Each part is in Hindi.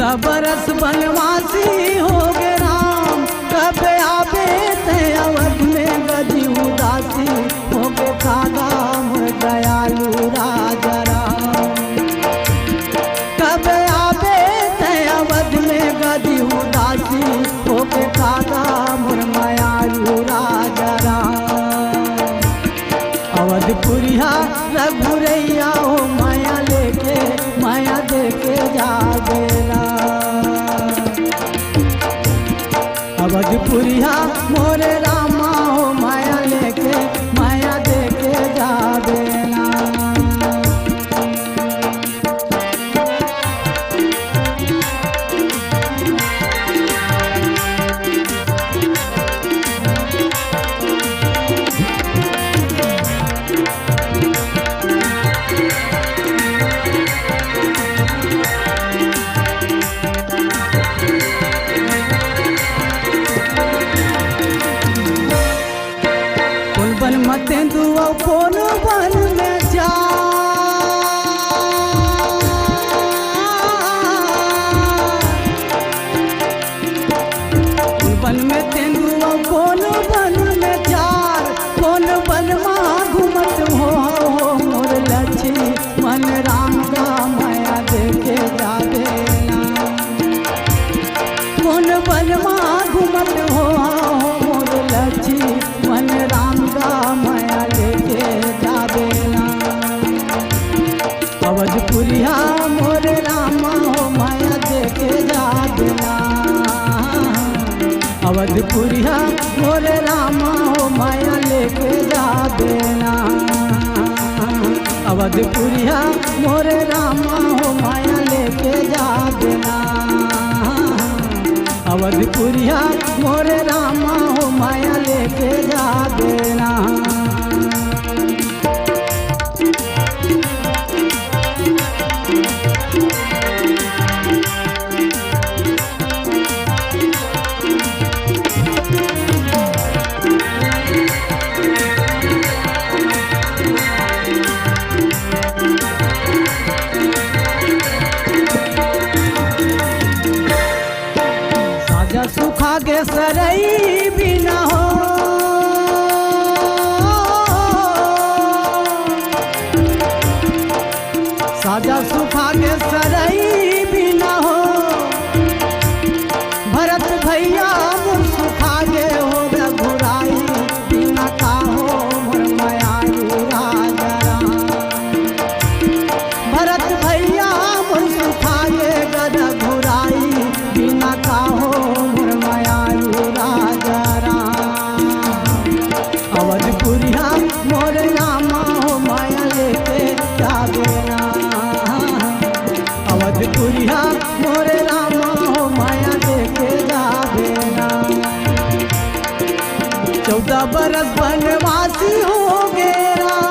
14 बरस बनवासी हो गए राम, कब आवे ते अवध में गजी उदासी हो गए कागा मोर दयालु राजा राम। कब आवे ते अवध में गजी उदासी हो गए कागा मोर मायालु राजा राम। अवधपुरिया रघुरैया हो माया लेके माया देके जावेला। अवधपुरिया मोरे रामा हो माया लेके माया देके जावेला। तेंदुआ कौन वन में जा, वन में तेंदुआ कौन वन में चार, कौन वन में घूमत हो मोर लक्ष्मी मन राम का माया देखे जावेला। कौन वन में घूमत हो मोर लक्ष्मी मन राम का माया लेके जावेला। अवधपुरिया मोरे रामा हो माया देके जावेला। अवधपुरिया मोरे रामा हो माया लेके जावेला। अवधपुरिया मोरे रामा हो माया लेके जावेला। अवधपुरिया मोरे रामा हो माया लेके जावेला। साजा सुखा के सरई भी न हो, साजा सुखा के सरई भी न हो। भरत भैया मुर सुखा के हो रघुराई बिना का हो मोर मायालु राजा राम। भरत भैया मुर सुखा के रघुराई बिना का हो मोर मायालु राजा राम। अवधपुरिया मोर रामा हो माया लेके जावेला। अवधपुरिया मोरे रामा हो माया देके जावेला। 14 बरस बनवासी हो गए राम,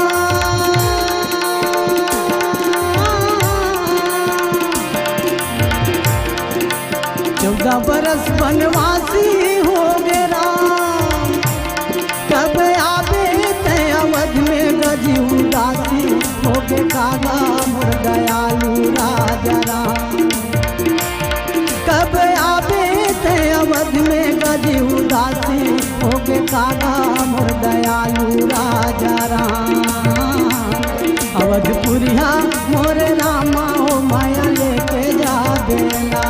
14 बरस बनवासी हो गए राम। कब आवे ते अवध में गजी उदासी हो गए कागा मोर दयालु राजा राम। कब आवे ते अवध में गजी उदासी हो गए कागा मोर दयालु राजा राम। अवधपुरिया मोरे रामा हो माया लेके जावेला।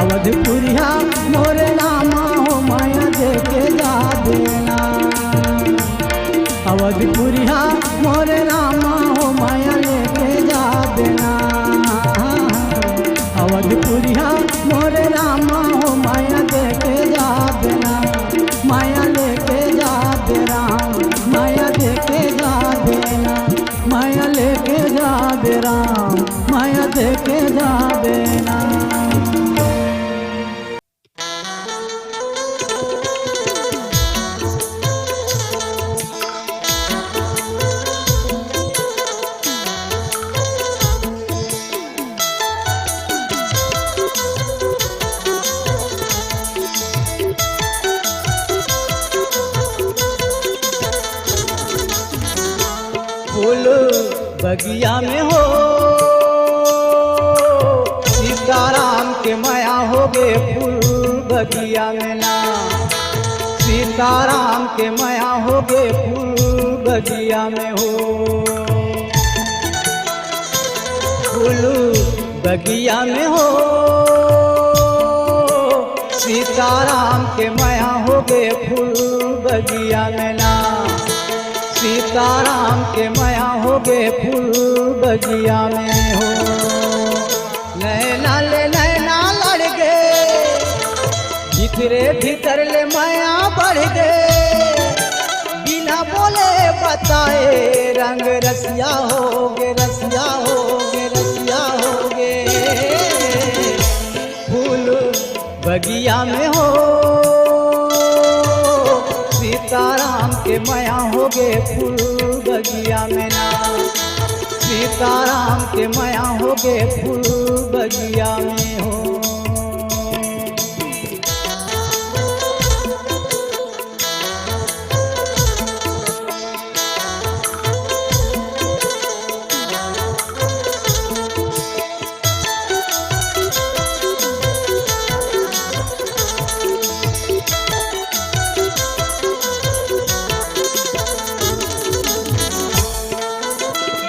अवधपुरिया मोरे रामा हो माया देके जावेला। अवधपुरिया मोरे रामा हो माया लेके जावेला। अवधपुरिया मोरे रामा हो माया देके जावेला। माया लेके जावेला, माया देके जावेला, माया लेके जावेला, माया देके जावेला। फूल बगिया में हो शिव बगिया में ना, सीताराम के माया हो गे फूल बगिया में हो, फूल बगिया में हो, सीताराम के माया हो गे फूल बगिया में ना, सीताराम के माया हो गे फूल बगिया में हो। नैना ले नैना लड़ गए, भीतरे भीतर ले माया बढ़ गए, बिना बोले बताए रंग रसिया हो गे, रसिया हो गे, रसिया हो गे, फूल बगिया में हो, सीताराम के माया हो गे फूल बगिया में ना, सीताराम के माया हो गे फूल बगिया में हो।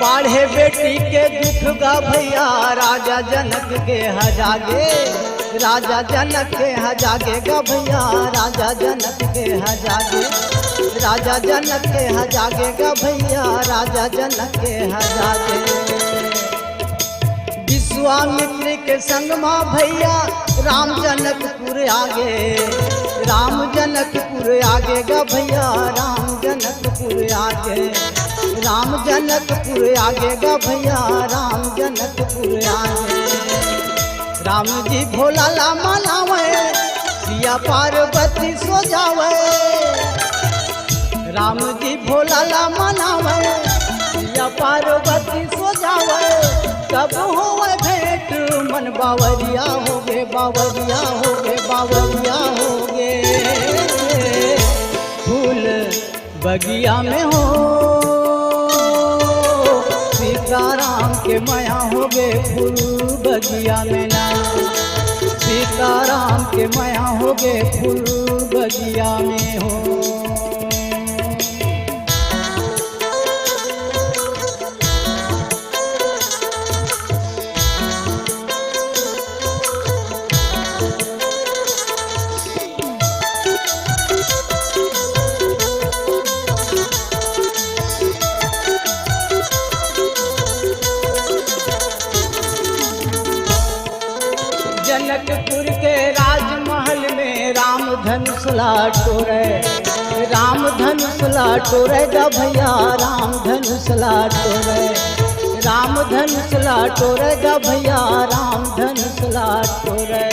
बाढ़े बेटी के दुख गा भैया राजा जनक के हजागे, राजा जनक के हजागे गा भैया राजा जनक के हजागे, राजा जनक के हजागे गा भैया राजा जनक के हजागे। विश्वामित्र के संग माँ भैया राम जनकपुर आगे, राम जनकपुर आगे गा भैया राम जनकपुर आगे, राम जनकपुर आगे गा भैया राम जनकपुर आगे। राम जी भोला ला मनावे, सिया पार्वती सो जावे, राम जी भोला ला मनावे, सिया पार्वती सो जावे, तब होवे भेंट मन बावरिया हो गे, बावरिया हो गे, बावरिया हो गे, फूल बगिया में हो, सीताराम के माया हो गे फूल बगिया में ना, सीताराम के माया हो गे फूल बगिया में हो। जनकपुर के राजमहल में राम धनुष लाटोरे, राम धनुष लाटोरे गा भैया राम धनुष लाटोरे, राम धनुष लाटोरे गा भैया राम धनुष लाटोरे।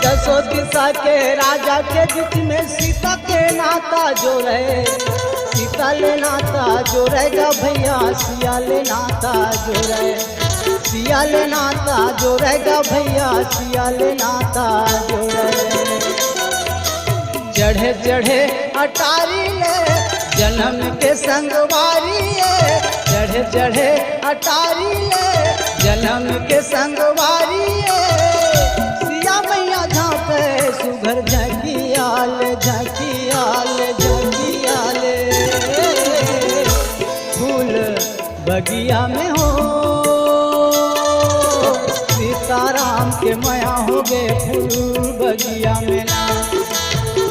दसों दिशा के राजा के बीच में सीता के नाता जोड़े, सीता ले नाता जोड़ेगा भैया सिया ले नाता जोड़े, सिया ले नाता जोड़ेगा भैया सिया ले नाता जोड़े। चढ़े चढ़े अटारी ले जन्म के संगवारी है, चढ़े चढ़े अटारी ले जन्म के संगवारी है, सिया मैया झांके सुघर झकियाल झकियाल झकियाल, फूल बगिया में हो सीताराम के माया हो गे फूल बगिया में ना,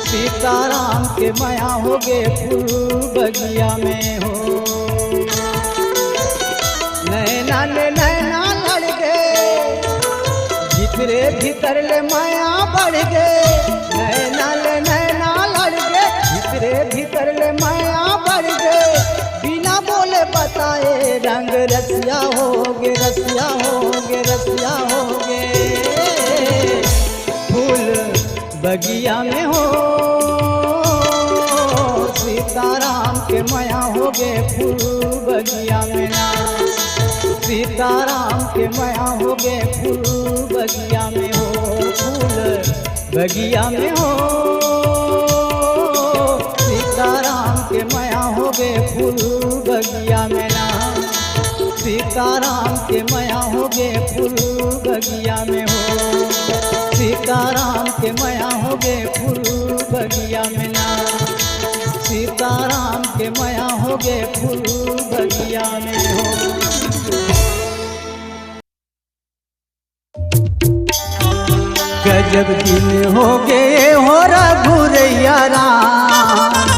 सीताराम के माया हो गे फूल बगिया में हो। नैना ले नैना लड़ गए, भीतरे भीतर ले माया बढ़ गए, नैना ले नैना लड़ गए, भीतरे भीतर ले माया बढ़ गए, बिना बोले बताए रंग रसिया होगे रसिया होगे रसिया होगे, फूल बगिया में हो सीताराम के माया हो गे फूल बगिया में ना, सीताराम के माया हो गे फूल बगिया में हो, फूल बगिया में हो सीताराम के माया हो गे फूल बगिया में ना, सीताराम के माया हो गे फूल बगिया में हो, सीताराम माया हो गे फूल बगिया में ना, सीताराम के माया हो गे फूल बगिया में हो। गजब दिन हो गए हो रघुरैया राम,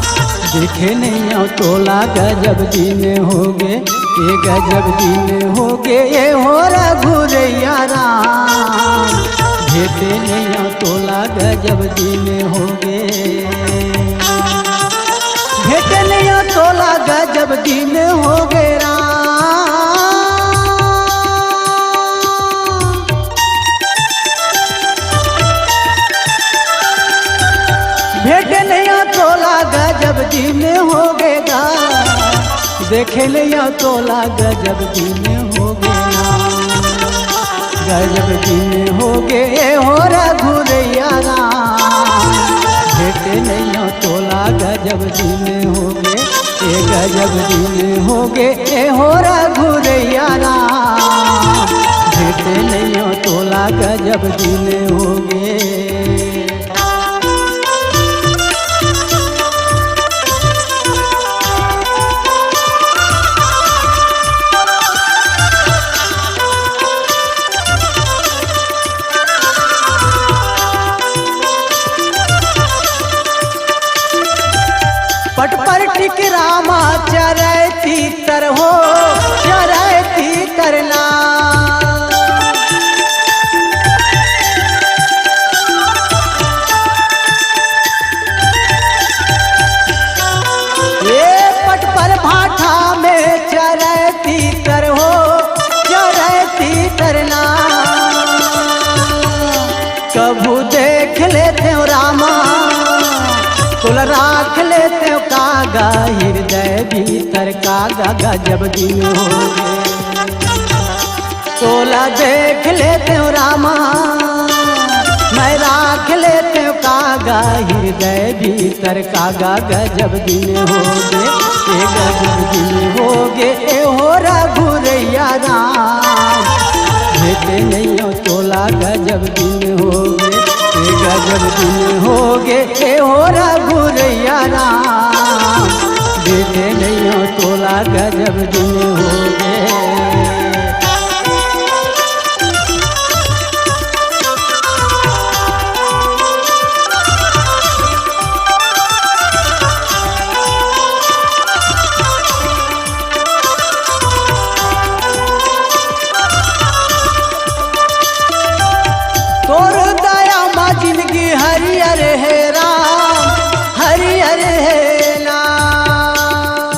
देखे नहीं आओ तोला गजब दिन हो गए, ये गजब दिन हो गए हो रघुरैया राम, भेटे नहीं आओ तोला गजब दिन हो गए, भेटे नहीं आओ तोला गजब दिन हो गए राम, भेटे नहीं आओ तोला गजब दिन हो गएगा, देखे नहीं आओ तोला गजब दिन हो गया, गजब दिन हो गए हो रघुरैया राम, भेटे नहीं आओ तोला गजब दिन हो गए, ये गजब दिन हो गए हो रघुरैया राम, भेटे नहीं आओ तोला गजब दिन हो गए। पट पर टिक रामा चरैती तर हो, चरैती तरना, ये पट पर भाठा में चरैती तर हो, चरैती तरना, कभू देख लेते हो रामा तोला राख लेते हो कागा, हृदय भीतर कागा गजब दिन हो गए, तोला देख लेते हो रामा, मैं राख लेते हो कागा, हृदय भीतर कागा गजब दिन हो गए, ये गजब दिन हो गए हो रघुरैया राम, भेटे नहीं हो तोला गजब दिन हो गए, ये गजब दिन हो गए हो रघुरैया राम, भेटे नहीं हो तोला गजब दिन हो गए। जिंदगी हरियर है राम, हरियर है नाम,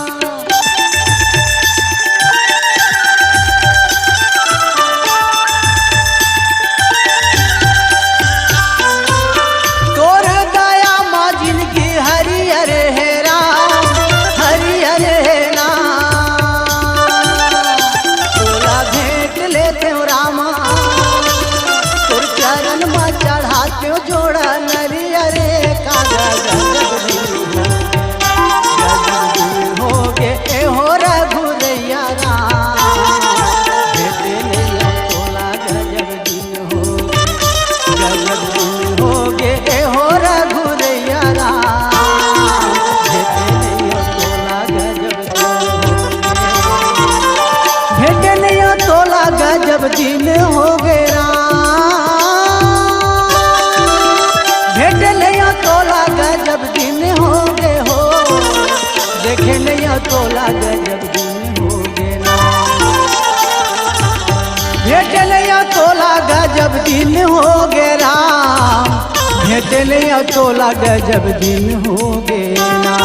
तोर दया माँ जिंदगी हरियर है राम, हरियर है नाम, तोला भेंट लेते हो रामा, तोर चरण में चढ़ाते हो जोड़ा नरियरे कागा, गजब दिन हो गए हो रघुरैया राम, भेटे नहीं आओ तोला गजब दिन हो गए, गजब दिन हो गए हो रघुरैया राम, भेटे नहीं आओ तोला गजब दिन हो गए, भेटे नहीं आओ तोला गजब दिन हो गए राम, भेटे नहीं आओ तोला गजब दिन हो गए हो, देखे नहीं आओ तोला गजब दिन हो गए ना, भेटे नहीं आओ तोला गजब दिन हो गए राम, भेटे नहीं आओ तोला गजब दिन हो गए ना,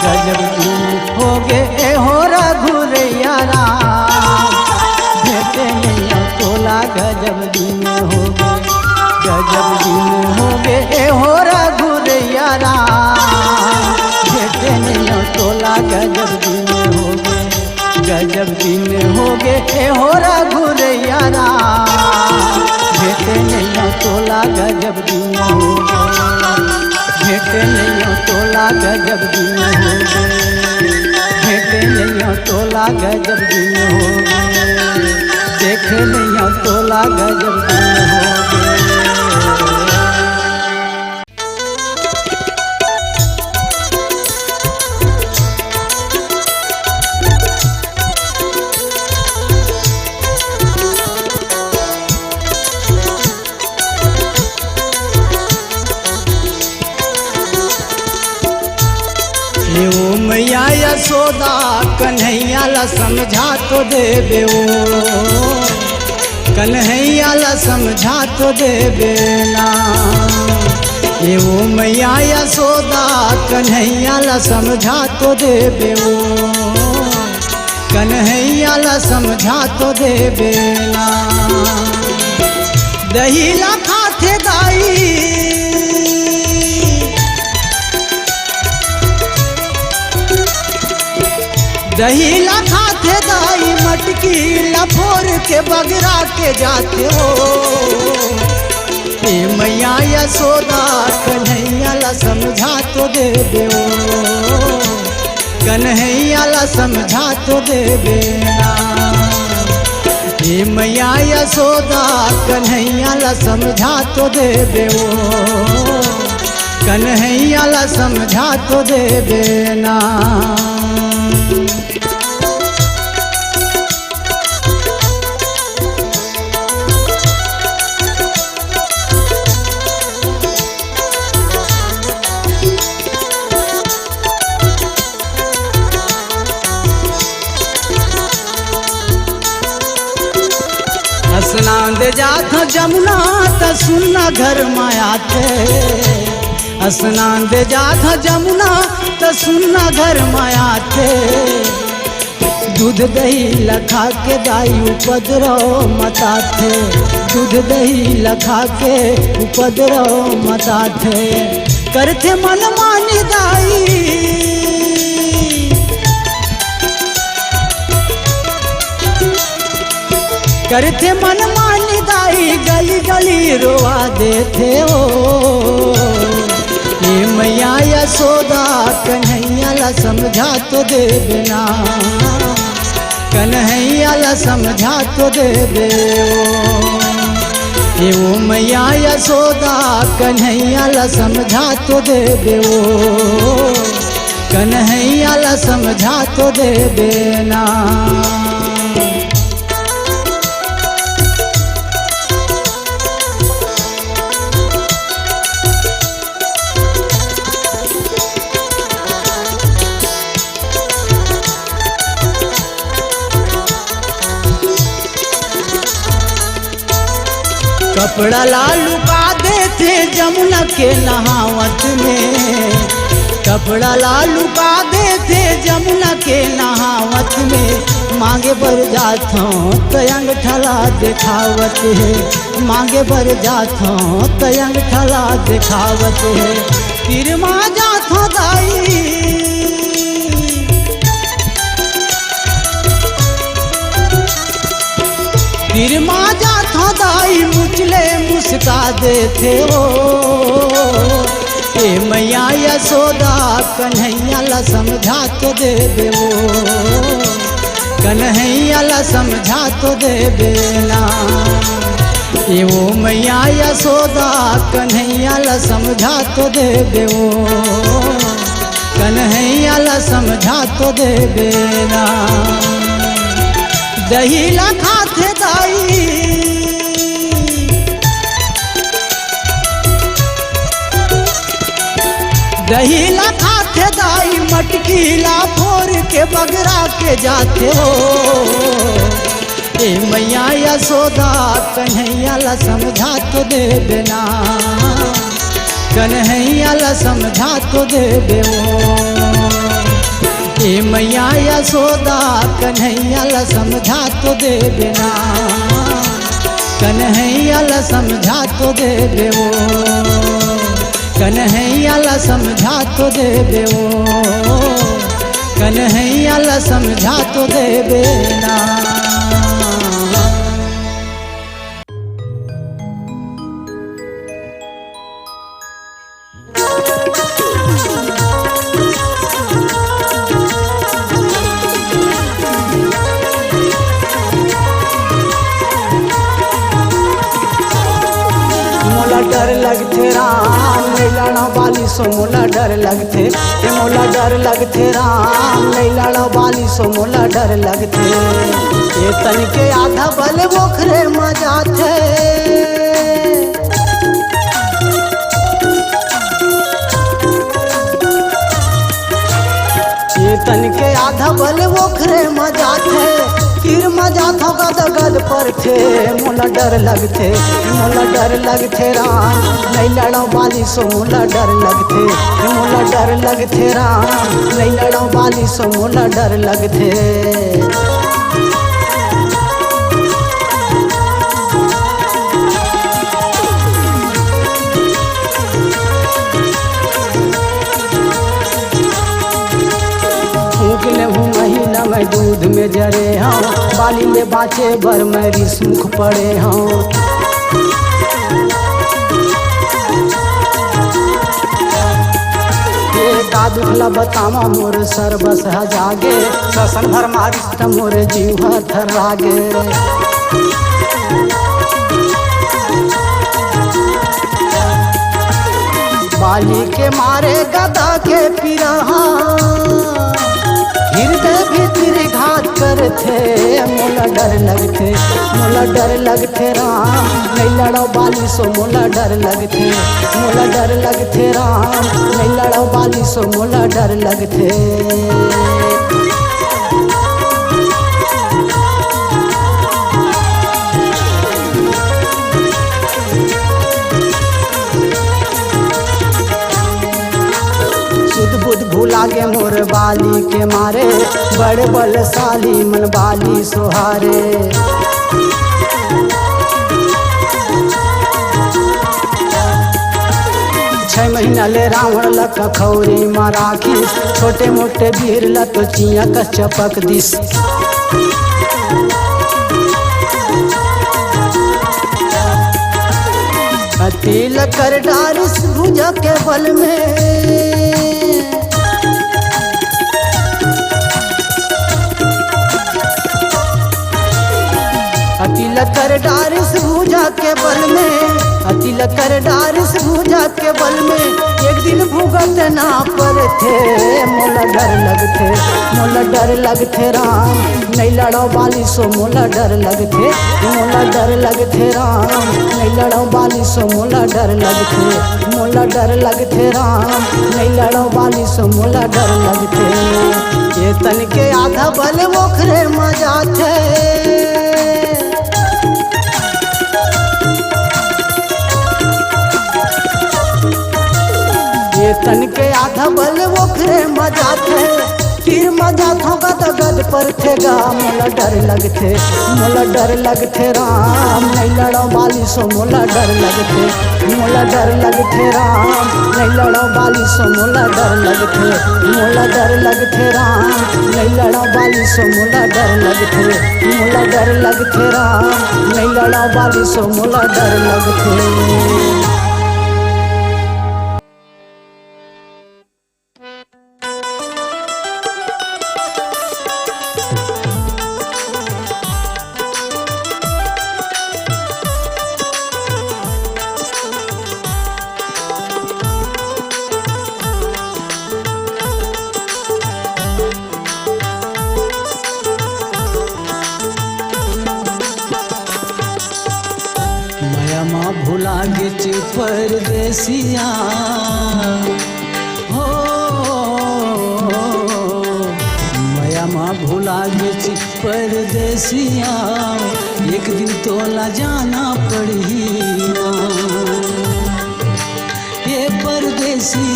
गजब दिन हो गए हो रघुरैया राम, भेटे नहीं आओ तोला गजब दिन हो गए, गजब दिन हो गए हो रघुरैया राम, भेटे नहीं आओ तोला गजब दिन हो गए, गजब दिन हो गए हो रघुरैया राम, भेटे नहीं आओ तोला गजब दिन हो गए, भेटे नहीं आओ तोला गजब दिन हो गए, भेटे नहीं आओ तोला गजब दिन हो गए, देखे नहीं आओ तोला गजब दिन हो गए। ए ओ मैया यशोदा कन्हैया ला समझा तो देबे ओ, कन्हैया ला समझा तो देबे ना। ए ओ मैया यशोदा कन्हैया ला समझा तो देबे ओ, कन्हैया ला समझा तो देबे ना। दही ला खाथे दाई, दही ला खाथे दाई, मटकी लफोर के बगरा के जाते हो। ए मैया यशोदा कन्हैया ला समझा तो देबे ओ, कन्हैया ला समझा तो देबे ना। ए मैया यशोदा कन्हैया ला समझा तो देबे ओ, कन्हैया ला समझा तो देबे ना। स्नान दे जात जमुना त सुनना घर माया थे। स्नान दे जात जमुना त सुनना घर माया थे। दूध दही लखा के दाई उपद्रव मता थे, दूध दही लखा के उपद्रव मता थे। करथे मन मानी दाई, करते मन मानी दाई, गली गली रोआ देते हो। ये मैया यशोदा कन्हैया ला समझा तो देबे ना, कन्हैया ला समझा तो देबे ओ। ये ओ मैया यशोदा कन्हैया ला समझा तो देबे ओ, कन्हैया ला समझा तो देबे ना। कपड़ा लाल लुका देते जमुना के नहावत में, कपड़ा लाल लुका देते जमुना के नहावत में। मांगे बर जाथों तयंग ठला दिखावत है, मांगे बर जाथों तयंग ठला दिखावत है। तिरमा जाथों दाई, तिरमा जाथों दाई, मुचले मुस्का देते हो। ए मैया यशोदा कन्हैया ला समझा तो देबे ओ, कन्हैया ला समझा तो देबे ना। ए ओ मैया यशोदा कन्हैया ला समझा तो देबे ओ, कन्हैया ला समझा तो देबे ना। दही ला खाथे दाई, दही ला खाथे दाई, मटकी ला फोर के बगरा के जाते हो। ए मैया यशोदा कन्हैया ला समझा तो देबे ना, कन्हैया ला समझा तो देबे ओ। ए मैया यशोदा कन्हैया ला समझा तो देबे ना, कन्हैया ला समझा तो देबे ओ, कन्हैया ला समझा तो देबे ओ, कन्हैया ला समझा तो देबे ना। डर लगते राम नहीं लड़ा बाली सो मोला डर लगते, मोला डर लगते राम नहीं लड़ा बाली सो मोला डर लगते। ये तन के आधा बल बोखरे मजा थे, तन के आधा बल ओखरे मजा थे तीर मजा था गद गद पर थे मोला डर लगते राम नहीं लड़ो बाली सो मोला डर लगते राम नहीं लड़ो बाली सो मोला डर लगते। फूकले हूँ महिला मैं दूध में जरे हाँ बाली में बाँचे बर मैं रिसमुख पड़े हाँ। का दुखला बतावा मोर सर्वस जागे ससन भर मारिस मोर जीव थरागे। बाली के मारे गदा के पिरहा हृदय भीतर घात करते मोला डर लगते राम नहीं लड़ो बाली सो मोला डर लगते राम नहीं लड़ो बाली सो मोला डर लगते। बुध भूला गे मोर बाली के मारे बड़े बलशाली मन बाली सोहारे। 6 महीना ले रावण लक खौरी माराखी छोटे मोटे वीर लत चिया का चपक दिस। तिल कर डारिस भुजा के बल में अतिल कर डारिस भुजा के बल में अतिल कर डारिस भुजा के बल में एक दिन भुगत ना पर थे मोला डर लगते राम नहीं लड़ो बाली सो मोला डर लगते राम नहीं लड़ो बाली सो मोला डर लगते राम नहीं लड़ो बाली सो मोला डर लगते। ये तन के आधा बल ओखरे मजा थे ये तन के आधा बल ओखरे मजा थे तीर मजा था गद पर थेगा मोला डर लगते राम नहीं लड़ो बाली सो मोला डर लगते राम नहीं लड़ो बाली सो मोला डर लगते राम नहीं लड़ो बाली सो मोला डर लगते राम नहीं लड़ो बाली सो मोला डर लगते। भुला गे परदेसिया हो मया माँ भुला गे परदेसिया एक दिन तोला जाना पड़ी ना ये परदेसी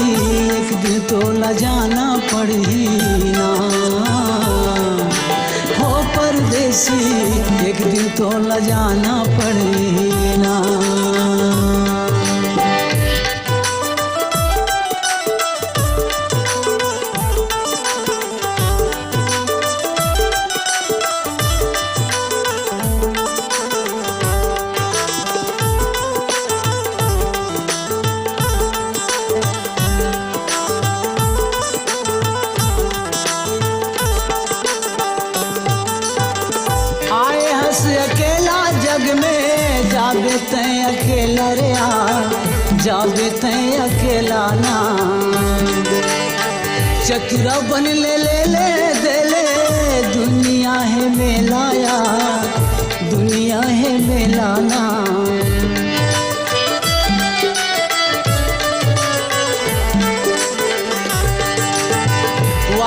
एक दिन तोला जाना पड़ी ना हो परदेसी एक दिन तोला जाना पड़ी ना। अकेला जग में जाबे तैं अकेला रे जाबे तैं अकेला ना चतुरा बन ले दे ले दुनिया है मेलाया दुनिया है मेलाना।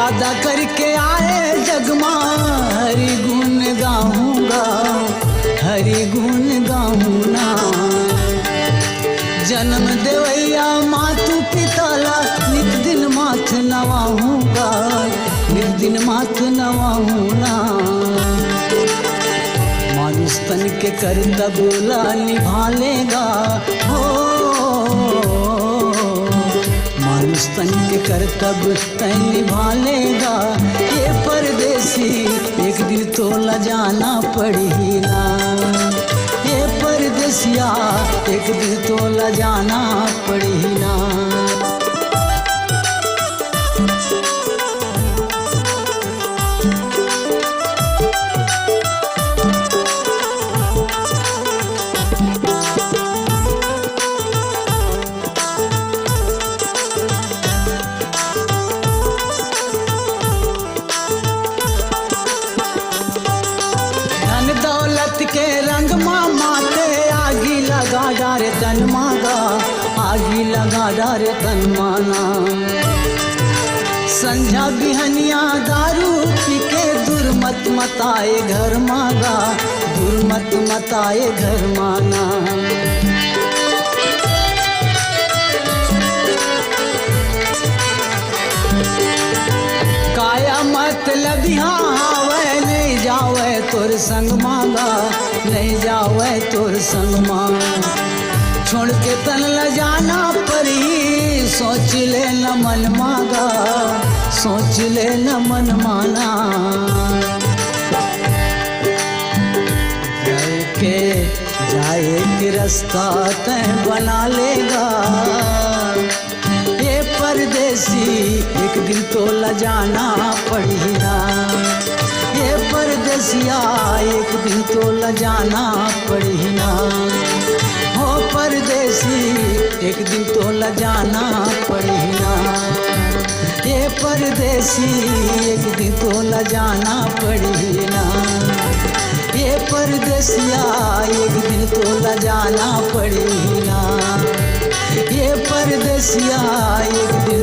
वादा करके आए जगमा हरि गुण गाऊंगा, हरि गुण गाऊंगा। जन्म देवैया मातु पिताला नित दिन माथ नवाऊंगा, नित दिन माथ नवाऊंगा। मानुष तन के कर्तव्य निभा लेगा हो, मानुष तन के कर्तव्य तय निभा लेगा। ये परदेसी एक दिन तो ल जाना पड़ी ना, ये परदेसिया एक दिन तो ल जाना पड़ी ना। के रंग माते आगी लगा डारे तन मागा, आगी लगा डारे तन माना। संझा बिहनिया दारू पी के दुर्मत मताए घर मागा, दुर्मत मताए घर माना। काया मतलब यहाँ आवे नहीं जावे तोर संग मांगा, नहीं जावे तोर संग मांगा। छोड़ के तन ल जाना पड़ी, सोच ले न मन मांगा, सोच ले न मन माना। जाए के रास्ता तय बना लेगा, ये परदेसी एक दिन तो ल जाना पड़ी ना। ये परदेसिया एक दिन तो ल जाना पड़ी ना, हो परदेसी एक दिन तो ल जाना पड़ी ना। ये परदेसी एक दिन तो ल जाना पड़ी ना, ये परदेसिया एक दिन तो ल जाना पड़ी ना। ये परदेसिया एक दिन